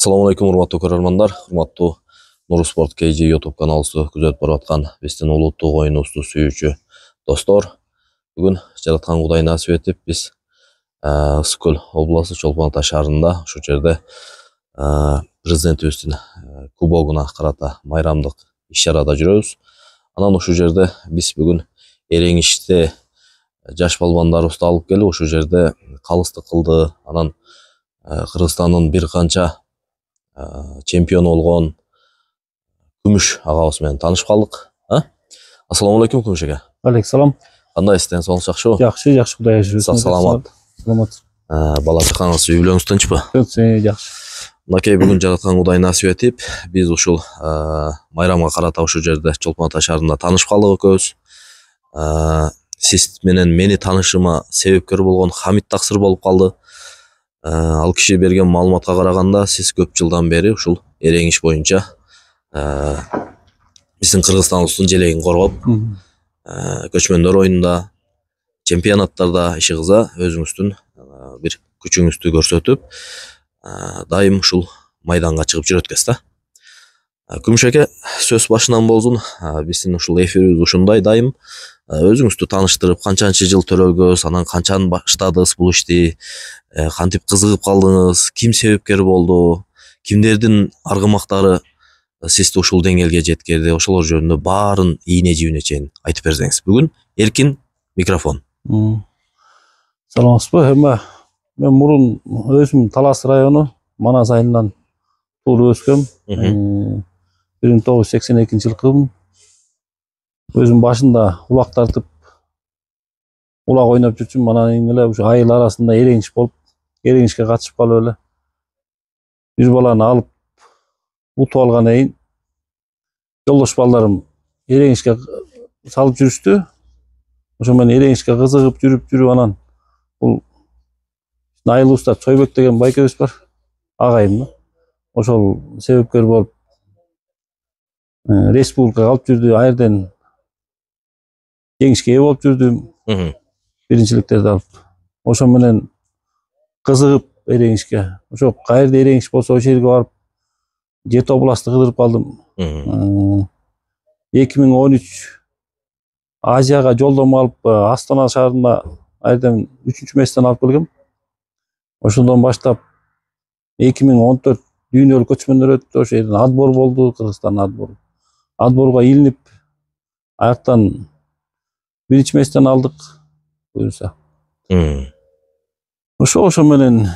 Assalamu alaikum урматтуу көрөрмандар, урматтуу Нур Спорт KG YouTube каналыбызды күзөтүп барып аткан биздин улуттук оюнубузду сүйүүчү достор. Бүгүн жараткан Кудай насип этип биз Ысык-Көл областы Чолпон Ата шаарында ошол жерде президентибиздин кубогуна карата майрамдык иш-чарада жүрөбүз. Анан ошол жерде биз бүгүн эреңиште жаш балбандарыбызды алып келип ошол жерде калыстык кылды. Анан Кыргызстандын бир канча чемпиону болгон Күмүш агабыз менен таанышып калдык. Ассаламу алейкум Күмүш ака. Алейкум. Кандайсыз, ден соолугуңуз жакшыбы? Жакшы, Кудайга шүгүр. Сак саламат. Бала чакаңыз үй бүлөңүздөнчүпү? Жакшы. Мынакей бүгүн жараткан Кудай насип этип, биз ушул майрамга карата ошол жерде Чолпон Ата шаарында таанышып калдык экөөбүз. Сиз менен мени таанышыма себепкер болгон Хамит таксыр болуп калды. Ал киши берген маалыматка караганда, сиз көп жылдан бери ушул эреңиш боюнча биздин Кыргызстаныбыздын желегин коргоп, көчмөндөр оюнунда, чемпионаттарда иши кыза өзүңүздүн бир күчүңүздү көрсөтүп, дайым ушул майданга чыгып жүрөт экенсиз да. Күмүш ака, сөз башынан болсун. Биздин ушул эфирибиз ушундай дайым. Өзүңүздү тааныштырып, канчанчы жыл төрөгөз, анан качан баштадыңыз бул ишти, кантип кызыгып калдыңыз, ким себепкер болду, кимдердин аргымактары сизди ушул деңгээлге жеткирди, ошолор жөнүндө баарын ийне-жибине чейин айтып берсеңиз. Бүгүн эркин микрофон. Саламатсызбы? Мен мурун өзүм Талас району Манас айылынан туулуп өскөм. 1982-жылкымын. Өзүм башында улак тартып, улак ойноп жүрчүм. Анан эле ушу айыл арасында эреңиш болуп, эреңишке катышып калып эле бир баланы алып утуп алгандан кийин жолдош балдарым эреңишке салып жүрүштү. Ошо менен эреңишке кызыгып жүрүп анан бул айылыбызда Чойбек деген байкебиз бар, агайым. Ошол себепкер болуп республикага алып жүрдү. Ал жерден жеңишке ээ болуп жүрдүм. Биринчиликтерди алып. Ошо менен кызыгып эреңишке, ошо каерде эреңиш болсо ошол жерге барып, Жети областты кыдырып калдым. 2013 Азияга жолдомо алып, Астана шаарында ал жерден 3-местен алып келгем. Ошондон баштап 2014 дүйнөлүк көчмөндөр өттү. Ошол жерден отбор болду, Кыргызстан отбору. Отборго илинип, аяктан биринчи месттен алдык. Буюрса. Ошо менен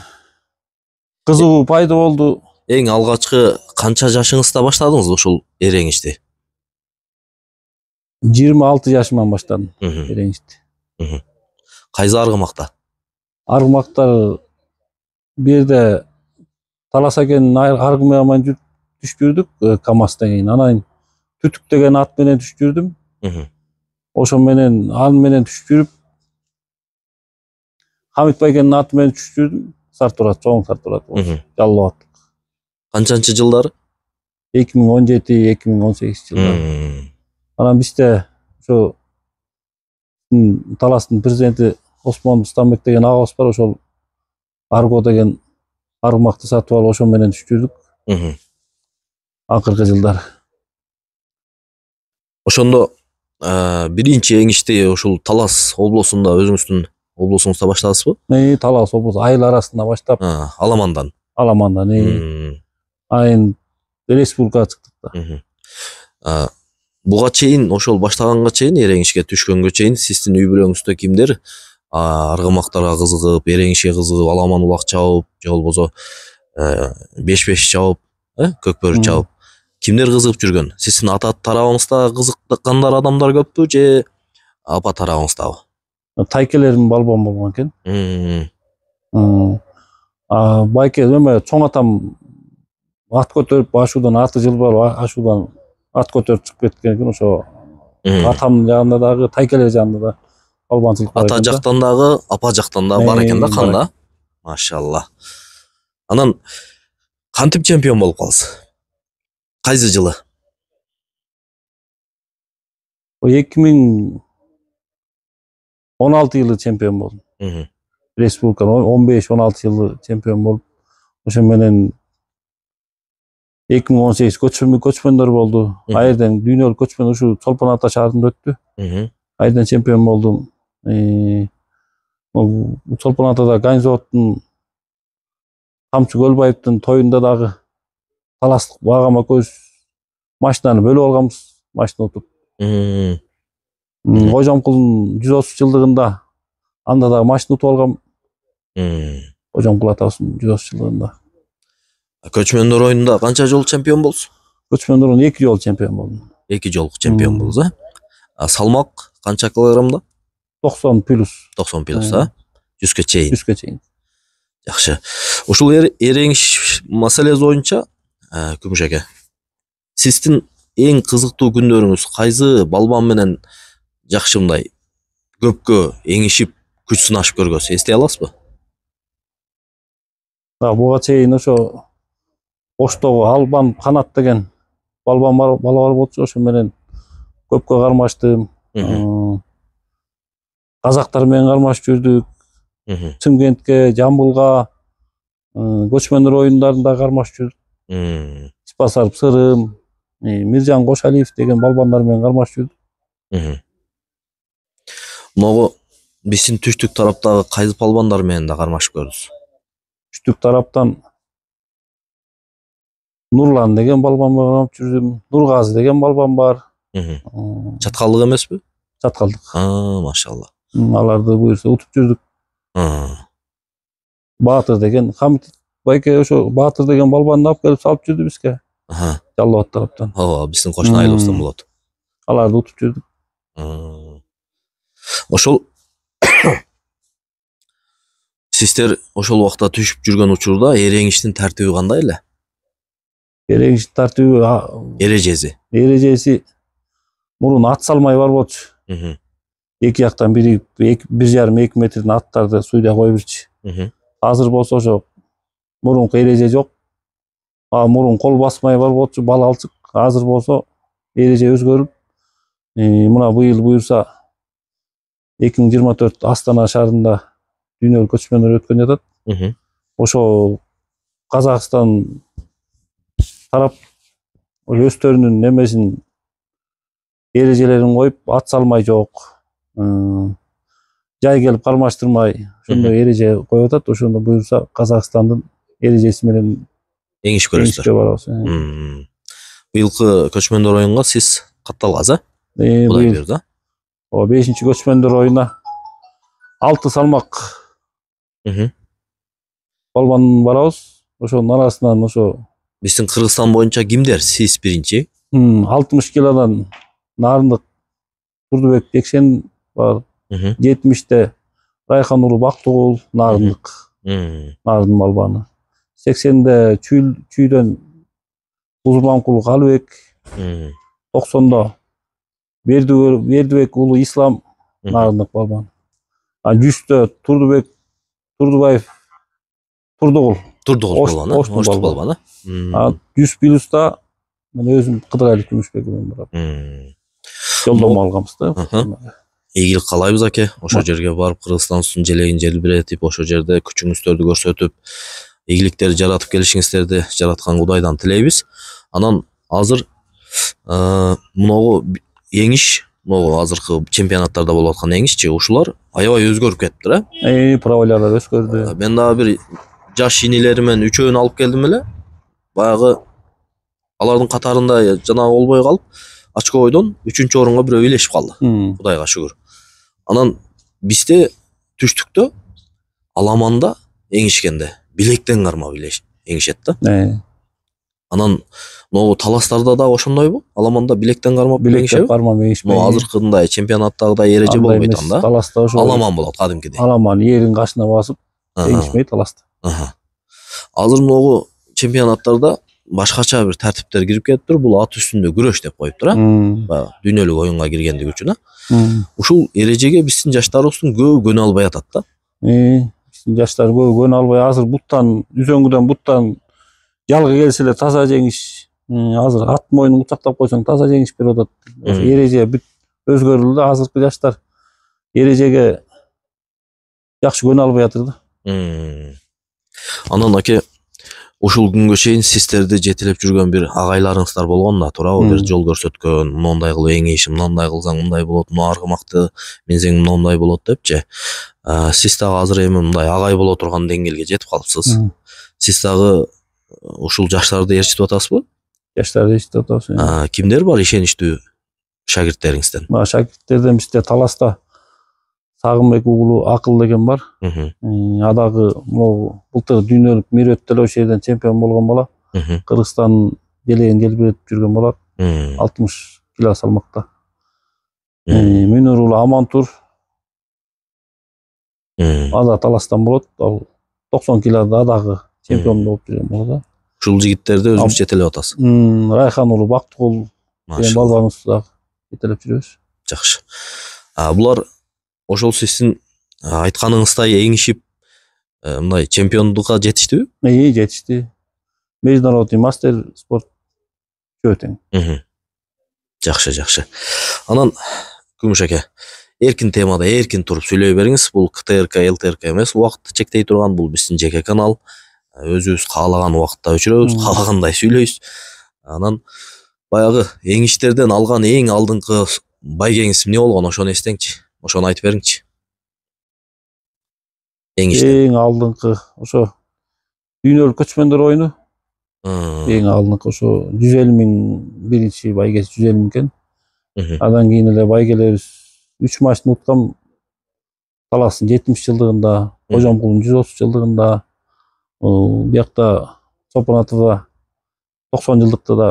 кызыгуу пайда болду. Эң алгачкы канча жашыңызда баштадыңыз ушул эреңишти? 26 жашыман баштадым эреңишти. Кайсы аргымакта? Аргымактар бирде Талас экенин аргымагы менен түшүп жүрдүк, КамАЗдан кийин. Анан Түтүк деген ат менен түшүп жүрдүм. Ошо менен ал менен түшүп жүрүп, Хамит байкенин аты менен түшүп жүрдүм. Сартурат, чоң Сартурат болчу. Жалал абад. Канчанчы жылдары? 2017-2018 жылдары. Анан бизде ошо Таластын президенти Осмон Станбек деген агабыз бар. Ошол Арго деген аргымакты сатып алып, ошо менен түшүп жүрдүк. Акыркы жылдар. Ошондо биринчи эңишти ушул Талас облусунда, өзүңүздүн облусуңузда баштадыңызбы? Талас облусу айыл арасында баштап, Аламандан. Айын республикага чыктык да. Буга чейин, ошол баштаганга чейин, эреңишке түшкөнгө чейин сиздин үй бүлөңүздө кимдер аргымактарга кызыгып, эреңишке кызыгып, аламан улак чабып, же болбосо беш чабып, көкбөрү чабып, кимдер кызыгып жүргөн? Сиздин ата тарабыңызда кызыккандар адамдар көппү, же апа тарабыңыздабы? Тайкелерим балбан болгон экен. Байке чоң атам ат көтөрүп ашуудан, аты жылбар ашуудан ат көтөрүп чыгып кеткен экен. Ошо атамдын жагында дагы, тайкелер жагында да балбанчылык бар экен. Ата жактан дагы, апа жактан да бар экен да, канда. Машалла. Анан кантип чемпион болуп калдыңыз? Кайсы жылы? 2016 жылы чемпион болдум. Республика 15-16 жылы чемпион болуп, ошо менен 2018 көчмөндөр болду. Айырдан дүйнөлүк көчмөн ушу Чолпон Ата шаарында өттү. Айырдан чемпион болдум. Чолпон Атада Ганзоттун Камчы Көлбаевдин тоюнда дагы таластык багама көз машинаны бөлүп алганбыз. Машина утуп. Кожомкулдун 130 жылдыгында анда дагы машина утуп алгам. Кожомкул атабыздын 130 жылдыгында. Көчмөндөр оюнунда канча жолу чемпион болсуң? Көчмөндөр оюнунда 2 жолу чемпион болдум. 2 жолку чемпион болдуңуз, Салмак канча килограммда? 90 плюс. 90 плюс, 100ке чейин. 100ке чейин. Жакшы. Ушул эреңиш маселеси боюнча, Күмүш аке, сиздин эң кызыктуу күндөрүңүз кайсы балбан менен жакшы мындай көпкө эңишип күч сынашып көргөнсүз, эстей аласызбы? Буга чейин ошо Оштогу Албан Канат деген балбан бала бар болчу, ошо менен көпкө кармаштым. Казактар менен кармашып жүрдүк. Чымкентке, Жамбылга, көчмөндөр оюндарында кармашып жүрдүк. Ипасаров Сырым, Миржан Кошалиев деген балбандар менен кармашып жүрдүк. Могу биздин түштүк тараптагы кайсы балбандар менен да кармашып көрдүңүз? Түштүк тараптан Нурлан деген балбан менен кармашып жүрдүм. Нургазы деген балбан бар. Чаткалдык эмеспи? Чаткалдык. Машалла. Аларды буюрса утуп жүрдүк. Баатыр деген Хамит байке ошо Баатыр деген балбанды алып келип салып жүрдү бизге. Жалал Абад тараптан. Биздин кошуна айлыбыздан болот. Аларды утуп жүрдүк. Ошол сиздер ошол убакта түшүп жүргөн учурда эреңиштин тартиби кандай эле? Эреңиштин тартиби эрежеси мурун ат салмай бар болчу. Эки жактан бири 1,5-2 метрдин аттарды суйда койбурчу. Азыр болсо ошо мурунку эреже жок. Мурун кол басмай бар болчу, бал алчык. Азыр болсо эреже өзгөрүп, мына быйыл буюрса 2024 Астана шаарында дүйнөлүк көчмөндөр өткөн жатат. Ошо Казакстан тарап өздөрүнүн немесин эрежелерин коюп, ат салмай жок. Жай келип кармаштырмай, ошондой эреже коюп атат. Ошондо буюрса Казакстандын эрежеси менен эңишип көрөсүздөр. Быйылкы көчмөндөр оюнга сиз катталгансыз, Кудай буйрса. 5-чи көчмөндөр оюнуна 6 салмак балбан барабыз. Ошонун арасынан ошо биздин Кыргызстан боюнча кимдер? Сиз биринчи. 60 килодан Нарындык Турдубек Бекшен бар. 70-те Райхан уулу Бактыгул Нарындык. Нардын балбаны. 80-де Чүйдөн Узманкул Калыбек. 90-да Бердибек уулу Ислам Нарындык балбан. 100-тө Турдубаев Турдугул балбаны. Оштук балбаны. 100 плюста мен өзүм Кыдырали Күмүшбек менен барам. Жолдомо алганбыз да. Ийгилик каалайбыз аке. Ошо жерге барып Кыргызстандын желегин желбиретип, ошо жерде күчүңүздөрдү көрсөтүп, ийгиликтерди жаратып келишиңиздерди жараткан Кудайдан тилейбиз. Анан азыр муногу эңиш, могу азыркы чемпионаттарда болуп аткан эңишчи, ушулар аябай өзгөрүп кетиптир, праволялар өзгөрдү. Мен дагы бир жаш инилеримен үчөөнү алып келдим эле. Баягы алардын катарында жанагы болбой калып, очко бойдон 3-орунга бирөө илешип калды. Кудайга шүгүр. Анан бизде түштүктө аламанда эңишкенде билектен кармап эңишет да. Анан могу таластарда да ошондойбу? Аламанда билектен кармап эңишеби? Могу азыркындай чемпионаттагыдай эреже болбойт анда. Таласта ошо аламан болот кадимкидей. Аламан эрин кашына басып эңишмей таласта. Азыр могу чемпионаттарда башкача бир тартиптер кирип кетиптир. Бул ат үстүндө күрөш деп коюптур, дүйнөлүк оюнга киргендиги үчүн. Ушул эрежеге биздин жаштарыбыздын көбү көнө албай атат да. Биздин жаштар көбү көнө албай, азыр буттан, үзөңгүдөн буттан жалгы келсе эле таза жеңиш. Азыр ат моюнун кучактап койсоң таза жеңиш берип атат. Эреже бүт өзгөрүлдү да, азыркы жаштар эрежеге жакшы көнө албай атыр да. Анан аке, ушул күнгө чейин сиздерди жетелеп жүргөн бир агайларыңыздар болгон да, туурабы? Бир жол көрсөткөн, моундай кылып эң иши, мындай кылсаң мындай болот, мына аргымакты минсең мындай болот депчи. Сиз дагы азыр эми мындай агай боло турган деңгээлге жетип калыпсыз. Сиз дагы ушул жаштарды ээрчитип атасызбы? Жаштарды ээрчитип атабыз. Кимдер бар ишеничтүү шагирттериңизден? Шагирттерден бизде Таласта Сагынбек уулу Акыл деген бар. Адагы могу былтыр дүйнөлүк Мирөт деле ошол жерден чемпион болгон бала. Кыргызстандын желегин желбиретип жүргөн бала. 60 кило салмакта. Мөнөр уулу Амантур. Ада Таластан болот. Ал 90 килода адагы чемпион болуп жүргөн бала да. Ушул жигиттерди өзүңүз жетелеп атасыз. Райхан уулу Бактыгул деген балбарыбызды дагы жетелеп жүрөбүз. Жакшы. Булар ошол сиздин айтканыңыздай эңишип мындай чемпиондукка жетиштиби? Жетишти. Международный мастер спорт чөтең. Жакшы. Анан Күмүш аке, эркин темада эркин туруп сүйлөй бериңиз. Бул КТРК, ЛТРК эмес, убакытты чектей турган, бул биздин жеке канал. Өзүбүз каалаган убакытта өчүрөбүз, каалагандай сүйлөйбүз. Анан баягы эңиштерден алган эң алдыңкы байгеңиз эмне болгон? Ошону эстеңчи. Ошону айтып бериңчи. Эң алдыңкы ошо дүйнөлүк көчмөндөр оюну. Эң алдыңкы ошо 150 миң биринчи байгеси 150 миң экен. Андан кийин эле байгелерибиз 3 матчтын уткан. Таластын 70 жылдыгында, Кожомкулдун 130 жылдыгында, биякта Чолпон Атада 90 жылдыкта да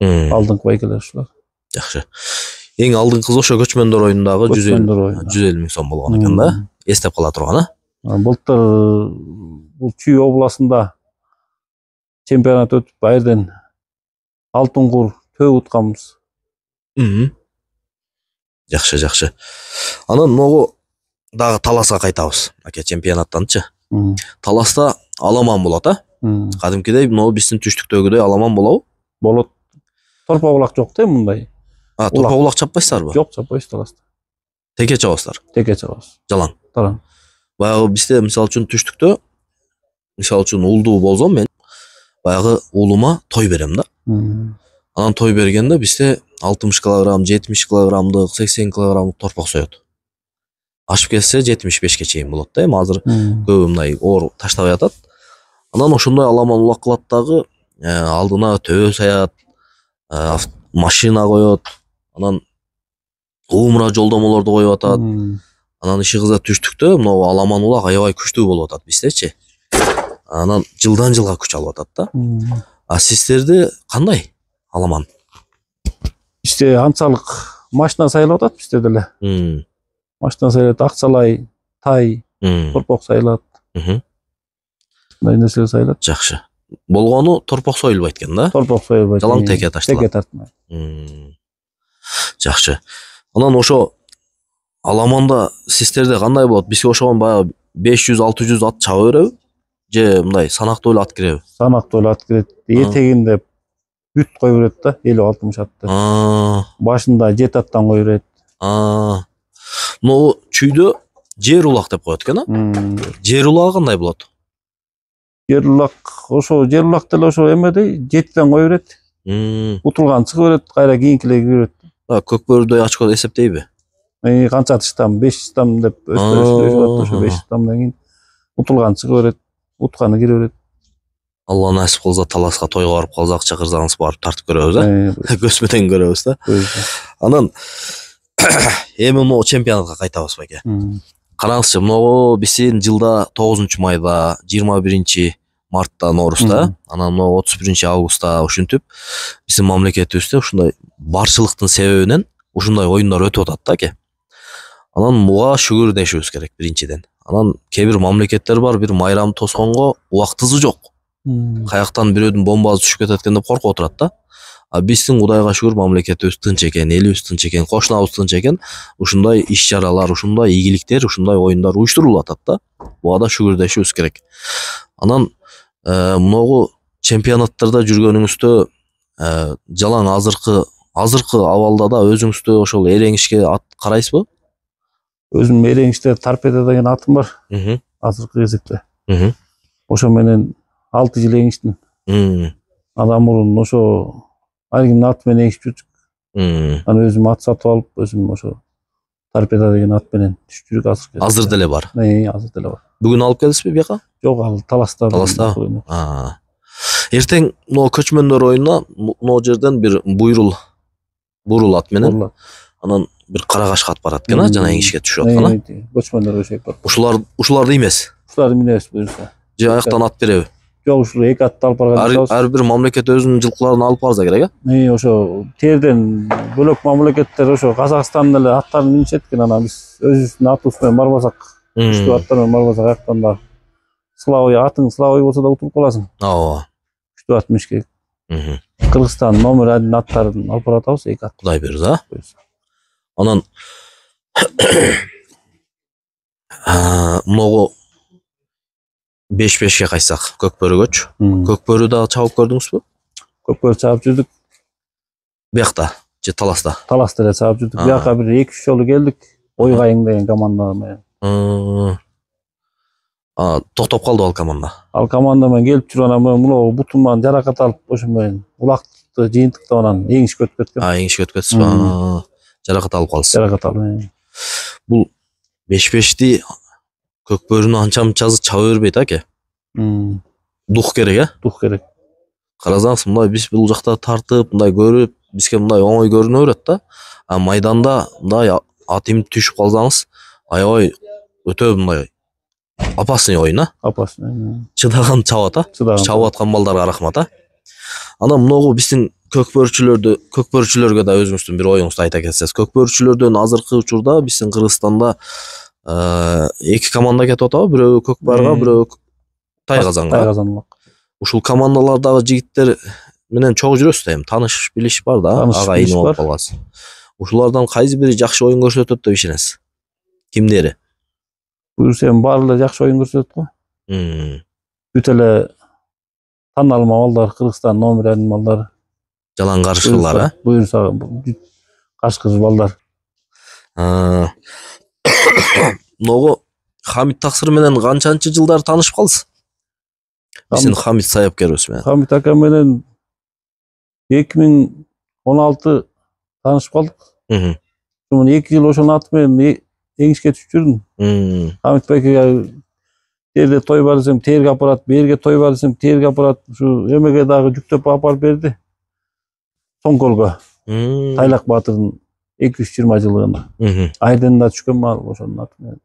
алдыңкы байгелер ушулар. Жакшы. Эң алдыңкысы ошо көчмөндөр оюнундагы 150 миң сом болгон экен да. Эстеп кала турган, Былтыр бул Чүй областында чемпионат өтүп, айрден алтын кур төө утканбыз. Жакшы. Анан могу дагы Таласка кайтабыз. Аке, чемпионаттанчы. Таласта аламан болот, Кадимкидей могу биздин түштүктөгүдөй аламан болобу? Болот. Торпа булак жок да мындай. Торпа булак чаппайсыздарбы? Жок, чаппайбыз Таласта. Теке чабасыздар? Теке чабабыз. Жалаң. Жалаң. Баягы бизде мисалы үчүн түштүктө, мисалы үчүн улдуу болсом мен баягы уулума той берем да. Анан той бергенде бизде 60 килограмм, 70 килограммдык, 80 килограммдык торпак соёт. Ашып кетсе 75ке чейин болот да. Эми азыр көбү мындай оор таштабай атат. Анан ошондой аламан улак кылат дагы, алдына төө саят, машина коёт. Анан уумра жолдомолорду коюп атат. Анан иши кыза түштүктө могу аламан улак аябай күчтүү болуп атат биздечи. Анан жылдан жылга күч алып атат да. Сиздерде кандай аламан? Бизде анчалык машина сайлап атат бизде деле. Машина сайлап, Акчалай, Тай, торпок сайлат. Мындай нерселер сайлат. Жакшы. Болгону торпок союлбайт экен да? Торпок союлбайт. Жалаң теке ташталат. Теке тартмайт. Жакшы. Анан ошо аламанда сиздерде кандай болот? Бизге ошогон баягы 500-600 ат чаба береби? Же мындай санактуу эле ат киреби? Санактуу эле ат кирет. Этегинде бүт кой берет да, 50-60 атты. Башында 7 аттан кой берет. Могу Чүйдө жер улак деп коет экен, Жер улагы кандай болот? Жер улак ошо жер улак деле ошо эмедей 7ден кой берет. Утулган чыгып берет, кайра кийинкилеги берет. Көкбөрүдөй очко эсептейби? Канча атыштам, 5 штам деп өстүрүп ошо 5 штамдан кийин утулган чыгып берет, утканы кире берет. Алла насип кылса Таласка тойго барып калсак, чакырсаңыз барып тартып көрөбүз, Көз менен көрөбүз да. Анан эми могу чемпионатка кайтабыз беке. Караңызчы, могу биздин жылда 9-майда, 21-мартта Ноорузда, анан могу 31-августта ушинтип биздин мамлекетибизде ушундай барчылыктын себебинен ушундай оюндар өтүп атат да, аке. Анан буга шүгүр дешибиз керек биринчиден. Анан кээ бир мамлекеттер бар, бир майрам тосконго убактысы жок. Каяктан бирөөдүн бомбасы түшүп кетет экен деп коркуп отурат да. Биздин Кудайга шүгүр мамлекетибиз тынч экен, элибиз тынч экен, кошунабыз тынч экен. Ушундай иш-чаралар, ушундай ийгиликтер, ушундай оюндар уюштурулуп атат да. Буга да шүгүр дешибиз керек. Анан могу чемпионаттарда жүргөнүңүздө жалаң азыркы абалда да өзүңүздө ошол эреңишке ат карайсызбы? Өзүм эреңиште Торпедо деген атым бар. Азыркы кезекте. Ошо менен 6 жыл еңиштим. Мм. Адам мурун ошо ар кимдин аты менен еңишип жүрдүк. Анан өзүм ат сатып алып, өзүм ошо Торпеда деген ат менен түшүп жүрдүк азыр. Азыр деле бар. Азыр деле бар. Бүгүн алып келдисизби бияка? Жок, ал Таласта. Таласта. Эртең но көчмөндөр оюнуна но жерден бир бурул ат менен анан бир карагаш ат барат экен, жана еңишке түшүп аткан. Көчмөндөр өшөп бар. Ушуларды эмес. Ушуларды минебиз буюрса. Же аяктан ат береби? Жок, ушул эки атты алып барган. Ар бир мамлекет өзүнүн жылкыларын алып барса керек, Ошо терден бөлөк мамлекеттер ошо Казакстан эле аттарын минишет экен, анан биз өзүбүздүн атыбыз менен барбасак, күчтүү аттар менен барбасак, аяктан да сылабый, атың сылабый болсо да утулуп каласың. Ооба. Күчтүү ат миниш керек. Кыргызстан номер 1 аттарын алып баратабыз, эки ат. Кудай буйрса. Анан могу 5-5ке кайсак, Көкбөрүгөчү. Көкбөрү дагы чабып көрдүңүзбү? Көкбөрү чабып жүрдүк. Биякта же Таласта? Таласта эле чабып жүрдүк. Бияка бир 2-3 жолу келдик. Ойгайың деген команда менен. Токтоп калды ал команда. Ал команда менен келип жүрүп анан мына бутуман жаракат алып, ошо менен улакты жыйынтыктап анан еңишке өтүп кеткен. Еңишке өтүп кетсизби? Жаракат алып калдыңыз. Жаракат алып. Бул 5-5ти Көкбөрүнү анча мынчасы чаба бербейт аке. Дух керек, Дух керек. Карасаңыз, мындай биз бул жакта тартып, мындай көрүп, бизге мындай оңой көрүнө берет да. Майданда мындай ат имип түшүп калсаңыз, аябай өтө мындай опасный оюн, Опасный. Чыдаган чабат, чабып аткан балдарга рахмат, Анан многу биздин көкбөрүчүлөргө да өзүңүздүн бир оюңузду айта кетсеңиз. Көкбөрүчүлөрдөн азыркы учурда биздин Кыргызстанда эки команда кетип атабы, бирөө Көкбарга, бирөө Тайгазанга. Ушул командалардагы жигиттер менен чогуу жүрөсүз да, эми тааныш билиш бар да, ага ине болуп калгансыз. Ушулардан кайсы бири жакшы оюн көрсөтөт деп ишенесиз? Кимдери? Буюрса эми баары эле жакшы оюн көрсөтөт го. Бүт эле таанылма балдар, Кыргызстан номер 1 балдар. Жалаң карышкылар, Буюрса кашкыр балдар. Ногу Хамит Таксыр менен канчанчы жылдар таанышып калдыңыз? Биздин Хамит саяпкерибиз менен. Хамит ака менен 2016 таанышып калдык. Сонун 2 жыл ошонун аты менен еңишке түшүп жүрдүм. Хамит байке терде той бар десем терге апарат, берге той бар десем терге апарат. Ушу эмеге дагы жүктөп апарып берди. Соңколго. Тайлак Батырдын 220 жылыгына. Айдын да түшкөн мал ошонун аты менен.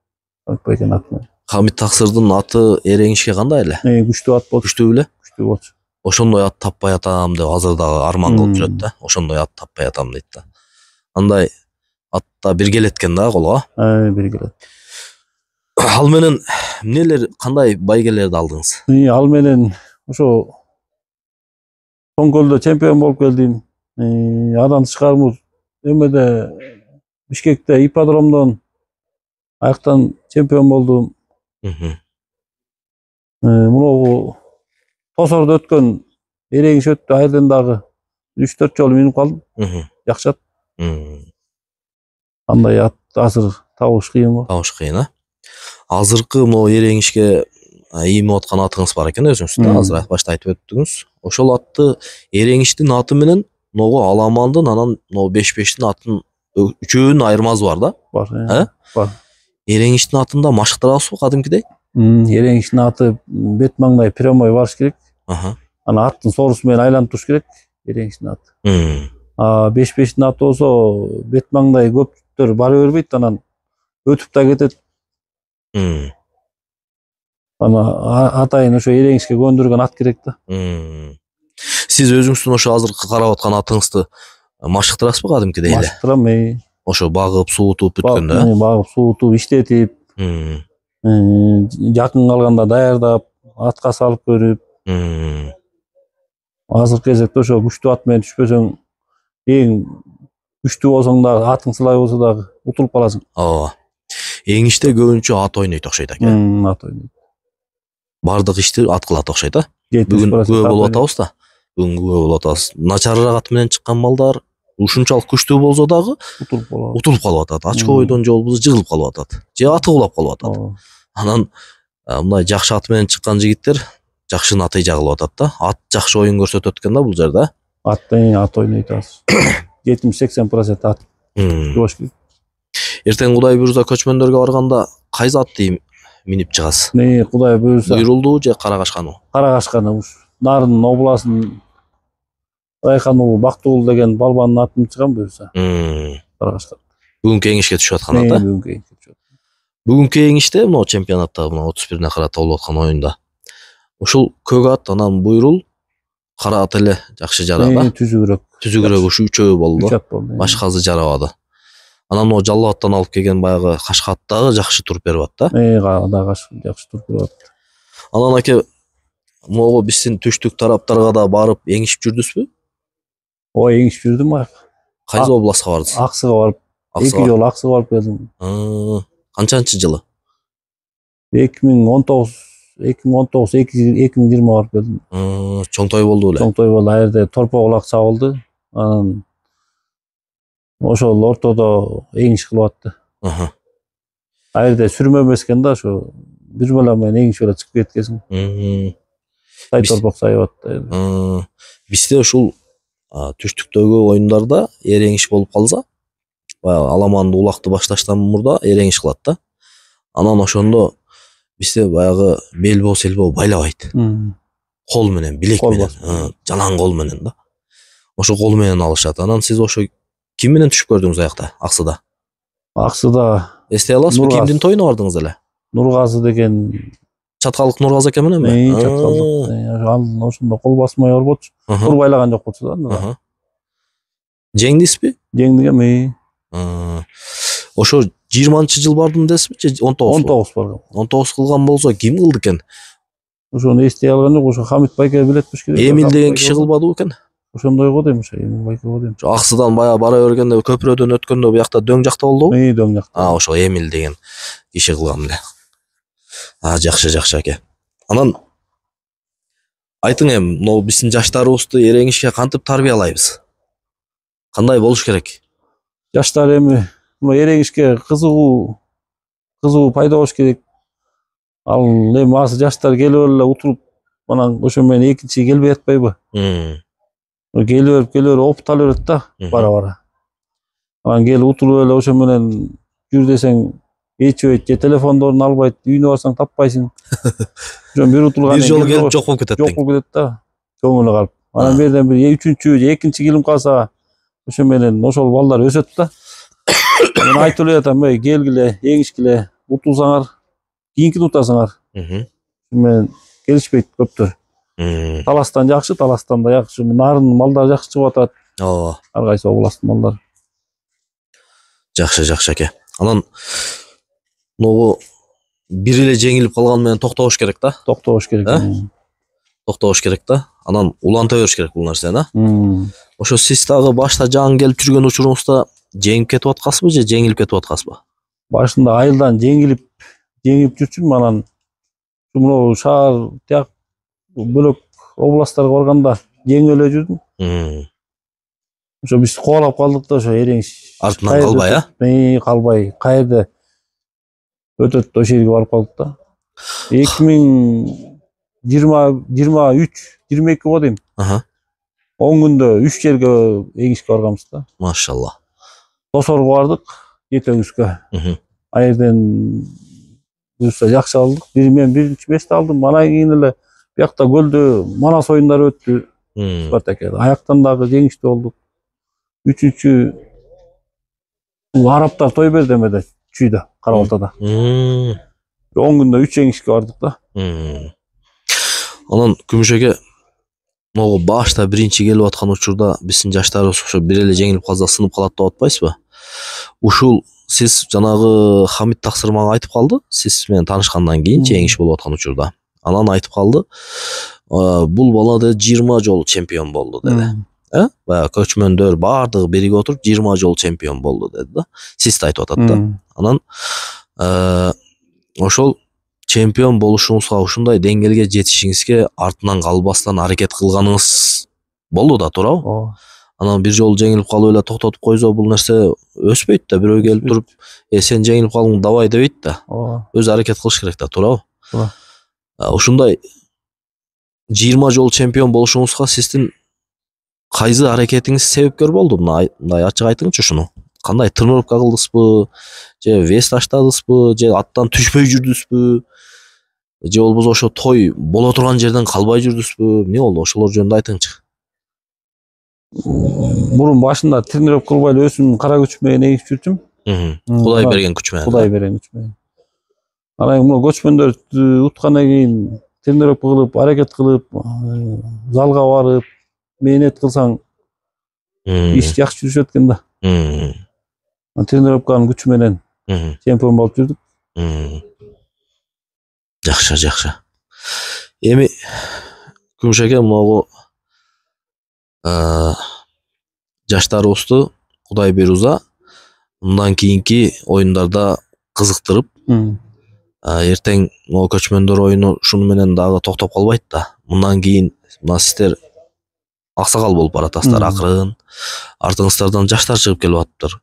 Хамит байкенин аты менен. Хамит Таксырдын аты эреңишке кандай эле? Күчтүү ат болчу. Күчтүү беле? Күчтүү болчу. Ошондой ат таппай атам деп азыр дагы арман кылып жүрөт да. Ошондой ат таппай атам дейт да. Андай атта бир келет экен да колго. Бир келет. Ал менен эмнелер, кандай байгелерди алдыңыз? Ал менен ошо Соңколдо чемпион болуп келдим. Адан тышкары эмеде Бишкекте ипподромдон аяктан чемпион болдум. Муну Тосордо өткөн эреңиш өттү, айрдан дагы 3-4 жолу минип калдым. Жакшы ат. Андай ат азыр табыш кыйын го. Табыш кыйын, Азыркы могу эреңишке ийип аткан атыңыз бар экен өзүңүздүн, азыр башта айтып өттүңүз. Ошол атты эреңиштин аты менен могу Аламандын, анан могу 5-5тин атын үчөөнүн айырмасы бар да. Бар. Эреңиштин атында машыктырабызбы кадимкидей? Эреңиштин аты бет маңдай прямой барыш керек. Анан аттын соорусу менен айланып туруш керек эреңиштин аты. 5-5тин аты болсо бет маңдай көптөр бара бербейт, анан өтүп да кетет. Ана атайын ошо эреңишке көндүргөн ат керек да. Сиз өзүңүздүн ошо азыркы карап аткан атыңызды машыктырасызбы кадимкидей эле? Машыктырам. Ошо багып, суутуп бүткөндө. Багып, суутуп, иштетип, жакын калганда даярдап, атка салып көрүп. Азыркы кезекте ошо күчтүү ат менен түшпөсөң, эң күчтүү болсоң да, атың сылай болсо дагы утулуп каласың. Ооба. Еңиште көбүнчө ат ойнойт окшойт эке. Ат ойнойт. Бардык ишти ат кылат окшойт, Бүгүн күбө болуп атабыз да. Начарыраак ат менен чыккан балдар ушунчалык күчтүү болсо дагы утулуп калып атат. Очко бойдон же болбосо жыгылып калып атат. Же аты кулап калып атат. Анан мындай жакшы ат менен чыккан жигиттер жакшы натыйжа кылып атат да. Ат жакшы оюн көрсөтөт экен да бул жерде. Ат ойнойт азыр. 70-80% ат. Жош керек. Эртең Кудай буйрса көчмөндөргө барганда кайсы атты минип чыгасыз? Кудай буйрса. Буйрулду же Карагашкан? Карагашкан уж. Нарын областын Райхан уулу Бактыгул деген балбанын атын чыгам буйрса. Карагашкан. Бүгүн кеңешке түшүп аткан ата. Бүгүн кеңеште мына чемпионатта мына 31-не карата болуп аткан оюнда. Ушул көк ат анан буйрул кара ат эле жакшы жарада. Түзүгүрөөк ушу үчөө болду. Башкасы жарабады. Анан о жалал аттан алып келген баягы кашка ат дагы жакшы туруп берип атты. Дагы жакшы туруп берип атты. Анан аке могу биздин түштүк тараптарга да барып эңишип жүрдүңүзбү? Ой, эңишип жүрдүм ак. Кайсы областка бардыңыз? Аксыга барып. 2 жолу Аксыга барып келдим. Канчанчы жылы? 2019, 2020 барып келдим. Чоң той болду эле. Чоң той болду. Аерде торпо кулак чабылды. Анан ошол ортодо эңиш кылып атты. Аерде сүрмө эмескен да, ошо бир бала менен эңишип эле чыгып кеткесиң. Тай торпок сайып атты. Бизде ушул түштүктөгү оюндарда эңиш болуп калса, баягы аламанды улакты башташтан мурда эңиш кылат да. Анан ошондо бизде баягы белбоо селбоо байлабайт. Кол менен, билек менен, жалаң кол менен да. Ошо кол менен алышат. Анан сиз ошо ким менен түшүп көрдүңүз аякта, Аксыда? Аксыда эстей аласызбы, кимдин тоюна бардыңыз эле? Нургазы деген Чаткалык Нургазы эке мененби? Чаткалык. Ошондо кол басмай орботчу. Тур байлаган жок болчу да. Жеңдизби? Жеңдигем. Ошо 20-жыл бардым десизби же 19? 19 баргам. 19 кылган болсо ким кылды экен? Ошону эстей алган жок, ошо Хамит байке билетпиш керек. Эмил деген киши кылбадыбы экен? Ошондой го дейм, Эмил байке го дейм. Аксыдан баягы бара бергенде көпүрөдөн өткөндө буякта дөң жакта болдубу? Дөң жакта. Ошо Эмил деген киши кылган эле. Жакшы аке. Анан айтың эми, могу биздин жаштарыбызды эңишке кантип тарбиялайбыз? Кандай болуш керек? Жаштар эми мына эңишке кызыгуу пайда болуш керек. Ал эми азыр жаштар келип эле утуруп, анан ошо менен экинчи келбей атпайбы? Келип опут ала берет да, бара. Анан келип утуруп эле ошо менен жүр десең эчебейт, же телефондорун албайт, үйүнө барсаң таппайсың. Ошо бир утулган бир жолу келип жок болуп кетет. Жок болуп кетет да. Көңүлү калып. Анан берден бир 3-чү же 2-чи килим калса, ошо менен ошол балдар өсөт да. Мен айтып эле атам, келгиле, эңишкиле, утулсаңар, кийинкини утасыңар. Мен келишпейт көптөр. Таластан жакшы, таластан да жакшы. Нарын малдар жакшы чыгып атат. Ар кайсы областтын малдары. Жакшы аке. Анан могу бир эле жеңилип калган менен токтобош керек да. Токтобош керек да. Анан уланта бериш керек бул нерсени, Ошо сиз дагы башта жаңы келип жүргөн учуруңузда жеңип кетип аткансызбы же жеңилип кетип аткансызбы? Башында айылдан жеңип жүрчүмүн, анан мына шаар тияк бөлөк областтарга барганда жеңип эле жүрдүм. Ошо биз кубалап калдык да, ошо эңиш артынан калбай, калбай, каерде өтөт ошол жерге барып калдык да. 2023-22 го дейм. 10 күндө 3 жерге эңишке барганбыз да. Машалла. Тосорго бардык, жетегүзгө. Аерден буюрса жакшы алдык. Мен биринчи бешти алдым. Анан кийин эле биякта көлдө манас оюндары өттү. Аяктан дагы жеңиштүү болдук. 3-чү араптар той берди эмеде, Чүйдө, Кара-Балтада. 10 күндө 3 жеңишке бардык да. Анан Күмүш эке, могу башта биринчи келип аткан учурда биздин жаштарыбыз ошо бир эле жеңилип калса сынып калат деп атпайсызбы? Ушул сиз жанагы Хамит таксыр мага айтып калды, сиз менен таанышкандан кийин жеңиш болуп аткан учурда. Анан айтып калды, бул бала да 20 жолу чемпион болду деди. Баягы көчмөндөр баардыгы биригип отуруп 20 жолу чемпион болду деди да. Сиз айтып атат да. Анан ошол чемпион болушуңузга, ушундай деңгээлге жетишиңизге артынан калбастан аракет кылганыңыз болду да, туурабы? Анан бир жолу жеңилип калып эле токтотуп койсо бул нерсе өспөйт да. Бирөө келип туруп, сен жеңилип калдың, давай дебейт да. Өзү аракет кылыш керек да, туурабы? Ушундай 20 жол чемпион болушуңузга сиздин кайсы аракетиңиз себепкер болду? Мындай ачык айтыңызчы ушуну. Кандай тренировка кылдыңызбы, же вес таштадыңызбы, же аттан түшпөй жүрдүңүзбү, же болбосо ошо той боло турган жерден калбай жүрдүңүзбү? Эмне болду? Ошолор жөнүндө айтыңызчы. Мурун башында тренировка кылбай эле өзүм кара күч менен эгип жүрчүм. Кудай берген күч менен. Кудай берген күч менен. Анан мына көчмөндөр уткандан кийин тренировка кылып, аракет кылып, залга барып, мээнет кылсаң иш жакшы жүрүшөт экен да. Тренировканын күчү менен чемпион болуп жүрдүк. Жакшы. Эми Күмүшеке могу жаштарыбызды Кудай буйруза мындан кийинки оюндарда кызыктырып, эртең могу көчмөндөр оюну ушуну менен дагы токтоп калбайт да. Мындан кийин мына сиздер аксакал болуп баратасыздар акырын. Артыңыздардан жаштар чыгып келип атыптыр.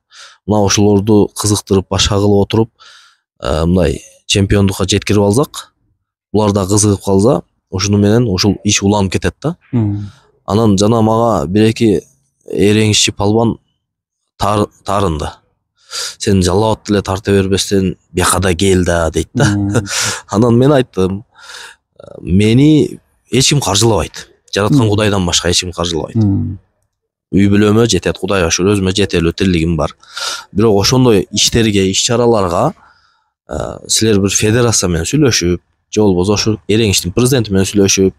Мына ошолорду кызыктырып, башка кылып отуруп, мындай чемпиондукка жеткирип алсак, булар да кызыгып калса, ушуну менен ушул иш уланып кетет да. Анан жана мага бир-эки эреңишчи палбан таарынды. Сен жалап деле тарта бербестен бияка да кел да дейт да. Анан мен айттым, мени эч ким каржылабайт. Жараткан Кудайдан башка эч ким каржылабайт. Үй бүлөмө жетет, Кудайга шүгүр, өзүмө жете эле тирлигим бар. Бирок ошондой иштерге, иш-чараларга силер бир федерация менен сүйлөшүп, же болбосо ошо эреңиштин президенти менен сүйлөшүп,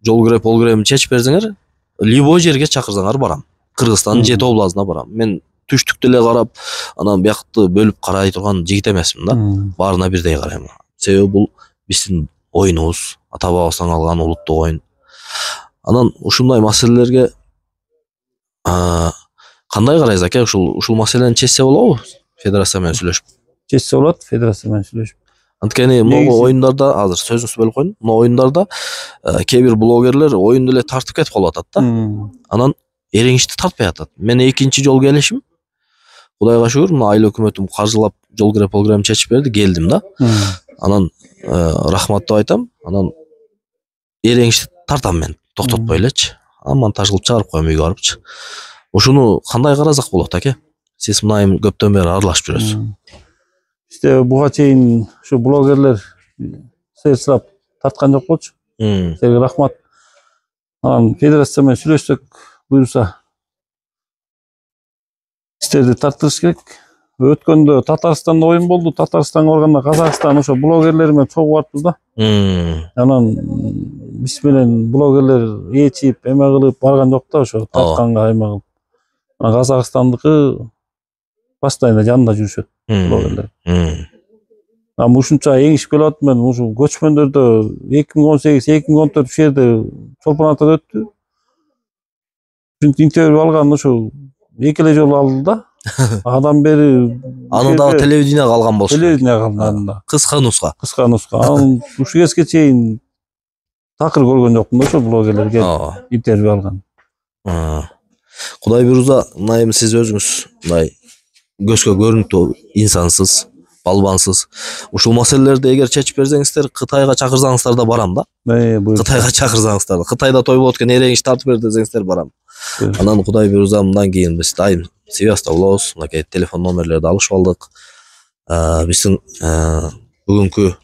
жол киреп, пол киремин чечип берсеңер, любой жерге чакырсаңар барам. Кыргызстандын 7 областына барам. Мен түштүктү эле карап, анан биякты бөлүп карай турган жигит эмесмин да. Баарына бирдей карайм. Себеби бул биздин оюнубуз, ата бабабыздан калган улуттук оюн. Анан ушундай маселелерге кандай карайсыз аке? Ушул маселени чечсе болобу? Федерация менен сүйлөшүп. Чечсе болот, федерация менен сүйлөшүп. Анткени могу оюндарда, азыр сөзүңүздү бөлүп койдум. Могу оюндарда кээ бир блогерлер оюнду эле тартып кетип калып атат да. Анан эреңишти тартпай атат. Мен экинчи жол келишим, Кудайга шүгүр, мына айыл өкмөтүм каржылап жол кире пол кирем чечип берди, келдим да. Анан рахмат деп айтам. Анан эреңишти тартам мен, токтотпой элечи. Монтаж кылып чыгарып коем үйгө барыпчы. Ушуну кандай карасак болот аке? Сиз мына эми көптөн бери аралашып жүрөсүз. Бизде буга чейин ушу блогерлер сыйырсырап тарткан жок болчу. Силерге рахмат. Анан федерация менен сүйлөшсөк, буйруса силерди тарттырыш керек. Өткөндө Татарстанда оюн болду. Татарстанга барганда Казакстан ошо блогерлер менен чогуу барыппыз да. Анан биз менен блогерлер ээчип, эме кылып барган жок да, ошо тартканга эме кылып. Казакстандыкы постоянно жанында жүрүшөт блогерлер. Ам ушунча эңишип келип атып мен ушу көчмөндөрдө 2018-2014 ушул жерде чемпионаттар өттү. Интервью алган ушу экеле жолу алды да. Адан бери аны дагы телевиденияга алган болчу. Телевиденияга алган. Кыска нуска. Анан ушу кезге чейин такыр көргөн жокмун да ошо блогерлерге интервью алган. Кудай буйруза, мына эми сиз өзүңүз мындай көзгө көрүнүктүү инсансыз, балбансыз. Ушул маселелерди эгер чечип берсеңиздер, Кытайга чакырсаңыздар да барам да. Кытайга чакырсаңыздар да. Кытайда той болот экен, эреңиш тартып бер десеңиздер барам. Анан Кудай буйруза мындан кийин биз дайым связьта болобуз. Мынакей телефон номерлерди алышып алдык. Биздин бүгүнкү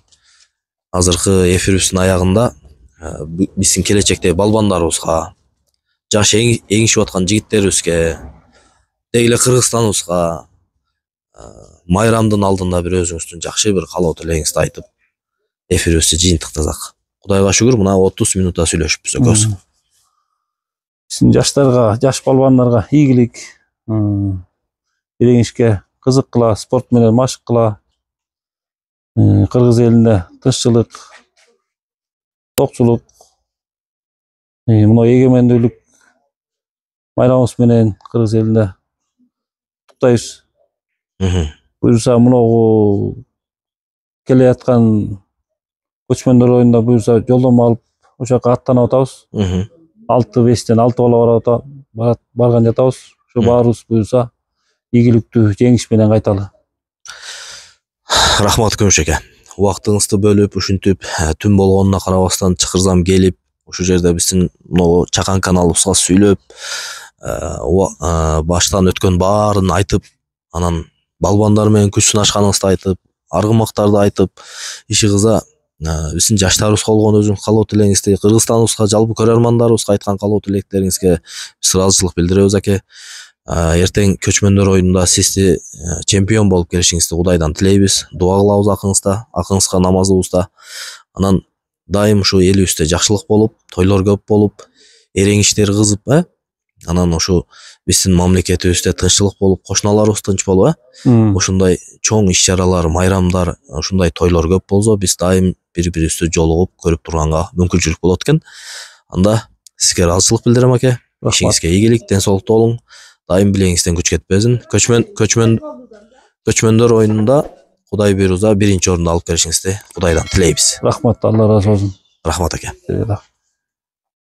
азыркы эфирибиздин аягында биздин келечектеги балбандарыбызга, жаш эңишип аткан жигиттерибизге, деги эле Кыргызстаныбызга майрамдын алдында бир өзүңүздүн жакшы бир каалоо тилегиңизди айтып, эфирибизди жыйынтыктасак. Кудайга шүгүр, мына 30 минутта сүйлөшүппүз экөөбүз. Биздин жаштарга, жаш балбандарга ийгилик, эреңишке кызыккыла, спорт менен машык кыла. Кыргыз элинде тынччылык, токчулук, мына эгемендүүлүк майрамыбыз менен Кыргыз элинде куттуктайбыз. Буйруса мынагу келе аткан көчмөндөр оюнда буйруса жолдомо алып ошол жака аттанып атабыз. 6-5тен 6 бала барган жатабыз. Ошо баарыбыз буйруса ийгиликтүү жеңиш менен кайталы. Рахмат Күмүшеке. Убактыңызды бөлүп, ушинтип түн болгонуна карабастан чакырсам келип, ушул жерде биздин могу чакан каналыбызга сүйлөп, баштан өткөн баарын айтып, анан балбандар менен күч сынашканыбызды айтып, аргымактарды айтып, иши кыза биздин жаштарыбызга болгон өзүңүз каалоо тилегиңизди, Кыргызстаныбызга, жалпы көрөрмандарыбызга айткан каалоо тилектериңизге биз ыраазычылык билдиребиз аке. Эртең көчмөндөр оюнунда сизди чемпион болуп келишиңизди Кудайдан тилейбиз. Дуа кылабыз акыңызга намазыбызда. Анан дайым ушу элибизде жакшылык болуп, тойлор көп болуп, эрең иштер кызып, анан ушу биздин мамлекетибизде тынччылык болуп, кошуналарыбыз тынч болуп, ушундай чоң иш-чаралар, майрамдар, ушундай тойлор көп болсо, биз дайым бири-бирибизди жолугуп көрүп турганга мүмкүнчүлүк болот экен. Анда сизге ыраазычылык билдирем аке. Ишиңизге ийгилик, ден соолуктуу болуң. Дайым билегиңизден күч кетпесин. Көчмөндөр оюнунда Кудай буйруза биринчи орунду алып келишиңизди Кудайдан тилейбиз. Рахмат, Алла разы болсун. Рахмат аке.